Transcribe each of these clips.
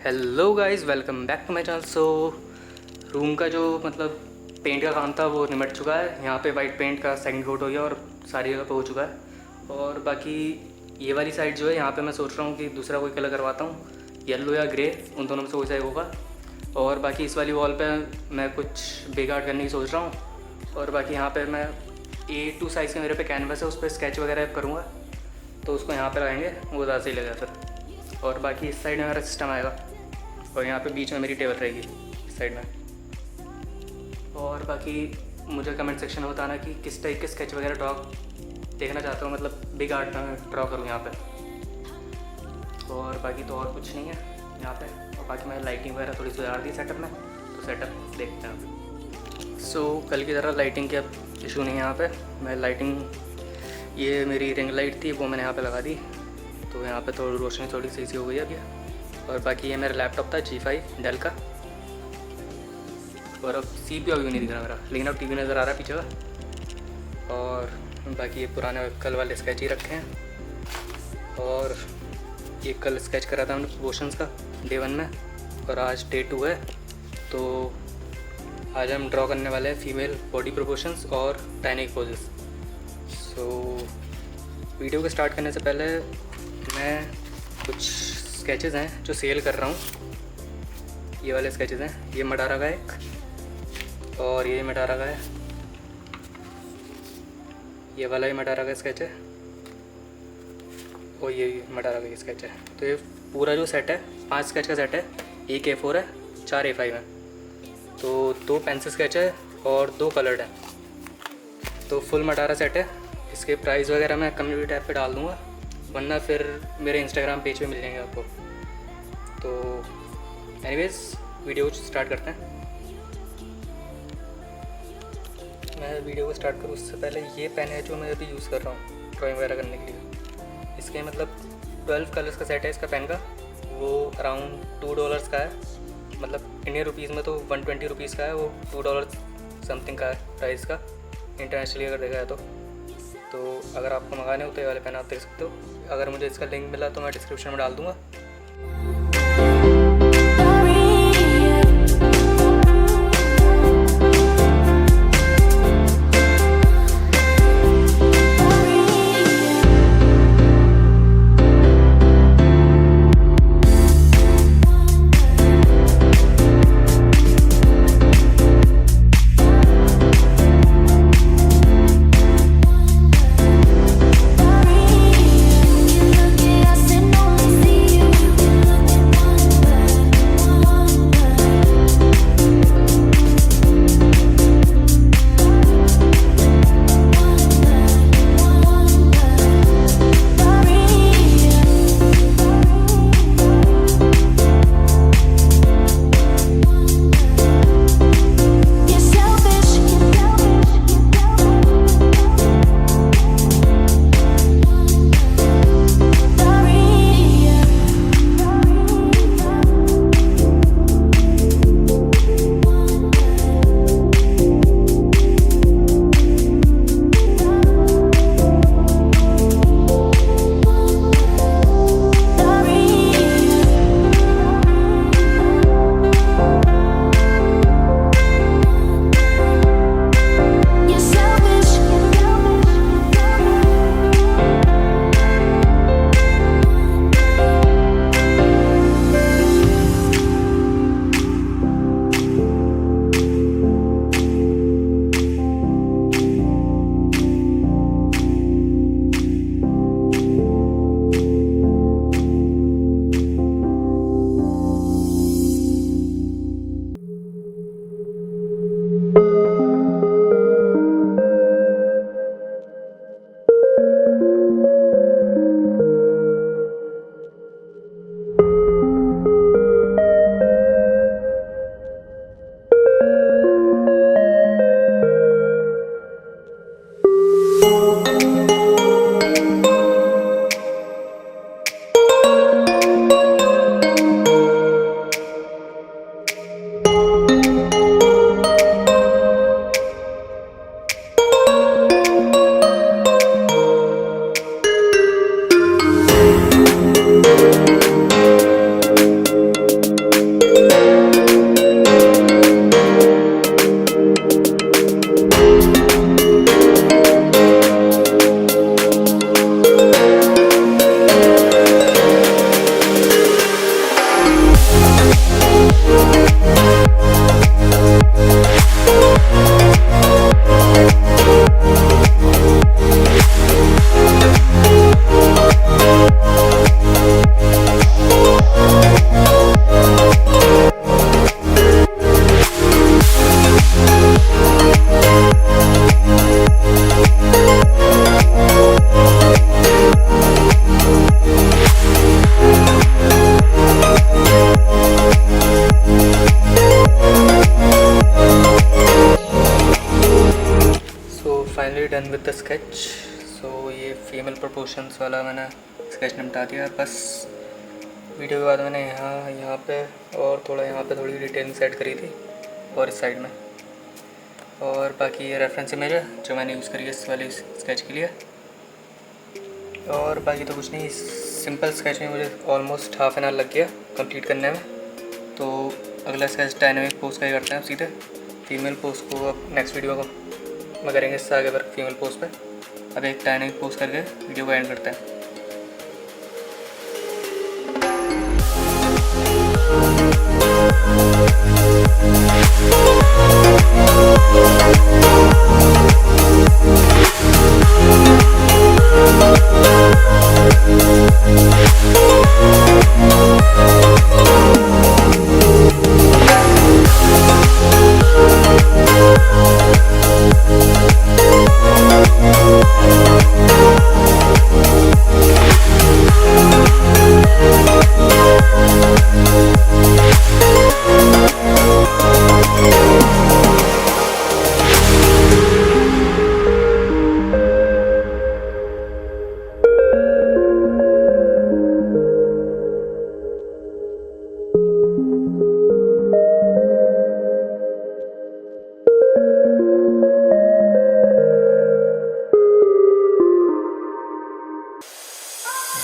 Hello guys, welcome back to my channel. So room का जो paint का काम था वो निमट चुका है। यहाँ पे वाइट पेंट का सेकंड कोट हो गया और सारी जगह पे हो चुका है। और बाकी ये वाली साइड जो है यहाँ पे मैं सोच रहा हूँ कि दूसरा कोई कलर करवाता हूँ, येलो या ग्रे, उन दोनों में से कोई सा होगा। और बाकी इस वाली वॉल पे मैं कुछ बिगाड़ करने की सोच रहा हूँ। और बाकी यहाँ पे मैं A2 साइज़ के मेरे पे कैनवस है, उस पर स्केच वगैरह करूँगा, तो उसको यहाँ पे लगाएंगे, वो ज़्यादा सही लगेगा फिर। और बाकी इस साइड में मेरा सिस्टम आएगा और यहाँ पे बीच में मेरी टेबल रहेगी इस साइड में। और बाकी मुझे कमेंट सेक्शन में बताना कि किस टाइप के स्केच वगैरह ड्रॉ देखना चाहता हूँ, बिग आर्ट में ड्रॉ करूँ यहाँ पे। और बाकी तो और कुछ नहीं है यहाँ पे। और बाकी मैंने लाइटिंग वगैरह थोड़ी सुधार दी सेटअप में, तो सेटअप देखते हैं अभी। सो कल की तरह लाइटिंग के अब इशू नहीं है यहाँ पे। मैं लाइटिंग, ये मेरी रिंग लाइट थी, वो मैंने यहाँ पे लगा दी, तो यहाँ पे थोड़ी रोशनी थोड़ी सी हो गई अभी। और बाकी ये मेरा लैपटॉप था G5 डेल का, और अब CPU अभी नहीं दिख रहा मेरा, लेकिन अब TV नज़र आ रहा है पीछे का। और बाकी ये पुराने कल वाले स्केच ही रखे हैं। और ये कल स्केच करा था हमने प्रोपोर्शंस का डे 1 में, और आज डे 2 है। तो आज हम ड्रॉ करने वाले हैं फीमेल बॉडी प्रोपोर्शंस और डायनेमिक पोजेस। सो वीडियो को स्टार्ट करने से पहले मैं कुछ स्केचेस हैं जो सेल कर रहा हूँ। ये वाले स्केचेस हैं, ये मडारा का एक, और ये मडारा का है, ये वाला ही मडारा का स्केच है, और ये मडारा का स्केच है। तो ये पूरा जो सेट है 5 स्केच का सेट है, एक A4 है, 4 A5 है, तो 2 पेंसिल स्केच है और 2 कलर्ड है, तो फुल मडारा सेट है। इसके प्राइस वगैरह मैं कम्युनिटी टैब पे डाल दूँगा, वरना फिर मेरे इंस्टाग्राम पेज पे मिल जाएंगे आपको। तो एनीवेज वीडियो स्टार्ट करते हैं। मैं वीडियो को स्टार्ट करूँ उससे पहले ये पेन है जो मैं अभी यूज़ कर रहा हूँ ड्राइंग वगैरह करने के लिए। इसके 12 कलर्स का सेट है इसका पेन का, वो अराउंड $2 का है। इंडियन रुपीज़ में तो 120 रुपीज़ का है, वो $2 समथिंग का है प्राइस का, इंटरनेशनली अगर देखा है तो अगर आपको मंगाने हो तो ये वाले पेन आप देख सकते हो। अगर मुझे इसका लिंक मिला तो मैं डिस्क्रिप्शन में डाल दूँगा। With the sketch. सो ये फीमेल प्रोपोर्शंस वाला मैंने स्केच निपटा दिया। बस वीडियो के बाद मैंने यहाँ पे और थोड़ा यहाँ पे थोड़ी डिटेलिंग सेट करी थी और इस साइड में, और बाकी ये रेफरेंस इमेज है जो मैंने यूज़ करी है इस वाली स्केच के लिए। और बाकी तो कुछ नहीं, सिंपल स्केच में मुझे ऑलमोस्ट हाफ एन आवर लग गया कंप्लीट करने में। तो अगला स्केच डायनामिक पोज का ही करते हैं सीधे। फीमेल पोज को अब नेक्स्ट वीडियो को मैं करेंगे, इससे आगे वर्क फीमेल पोज पे। अब एक डायनामिक पोज करके वीडियो को एंड करते हैं।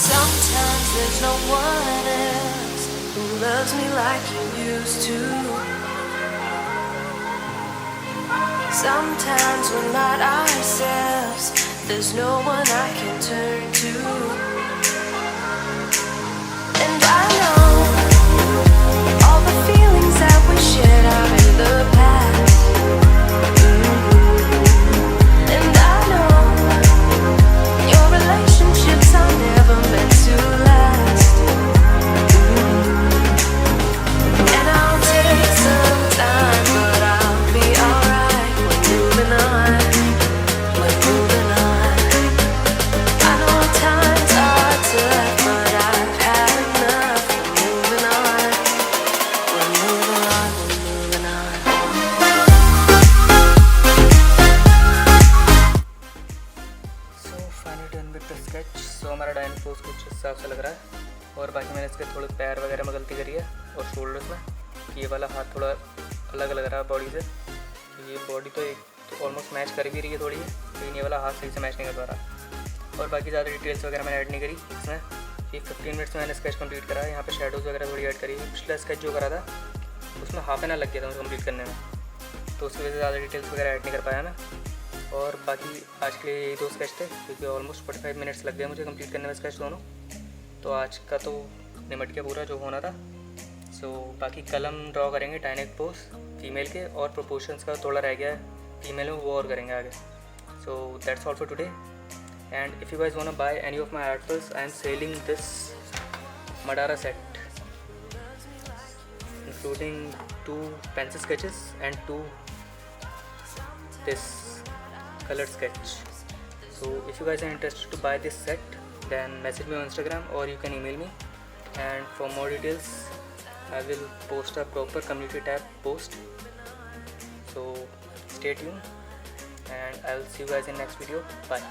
Sometimes there's no one else who loves me like you used to. Sometimes we're not ourselves, there's no one I can turn to. And I know all the feelings that we shared are in the past. And I know your relationships are never meant to last. And I'll take some time, but I'll be alright. We're moving on, we're moving on. I know times are tough, but I've had enough. We're moving on, we're moving on, we're moving on. So finally done with the sketch. So हमारा dynamic pose कुछ इस हिसाब से लग रहा है। और बाकी मैंने इसके थोड़े पैर वगैरह में गलती करी है और शोल्डर्स में। ये वाला हाथ थोड़ा अलग लग रहा है बॉडी से। ये बॉडी तो एक ऑलमोस्ट मैच कर भी रही है थोड़ी, लेकिन ये वाला हाथ सही से मैच नहीं कर पा रहा। और बाकी ज़्यादा डिटेल्स वगैरह मैंने ऐड नहीं करी इसमें। ये 15 मिनट्स में मैंने स्केच कंप्लीट करा है। यहाँ पे शेडोज़ वगैरह थोड़ी ऐड करी। पिछला स्केच जो करा था उसमें हाफ एन आवर लग गया था मुझे कंप्लीट करने में, तो उसकी वजह से ज़्यादा डिटेल्स वगैरह ऐड नहीं कर पाया मैं। और बाकी आज के लिए यही 2 स्केच थे, क्योंकि ऑलमोस्ट 45 मिनट्स लग गए मुझे कंप्लीट करने में स्केच दोनों। तो आज का तो निमट गया पूरा जो होना था। सो बाकी कल हम ड्रॉ करेंगे डायनामिक पोज फीमेल के, और प्रोपोर्शंस का थोड़ा रह गया है फीमेल में, वो और करेंगे आगे। So that's all for today. And if you guys want to buy any of my articles, I am selling this Madara set, including 2 pencil sketches and 2 this colored sketch. So if you guys are interested to buy this set, then message me on Instagram or you can email me. And for more details, I will post a proper community tab post. So stay tuned, and I will see you guys in next video. Bye.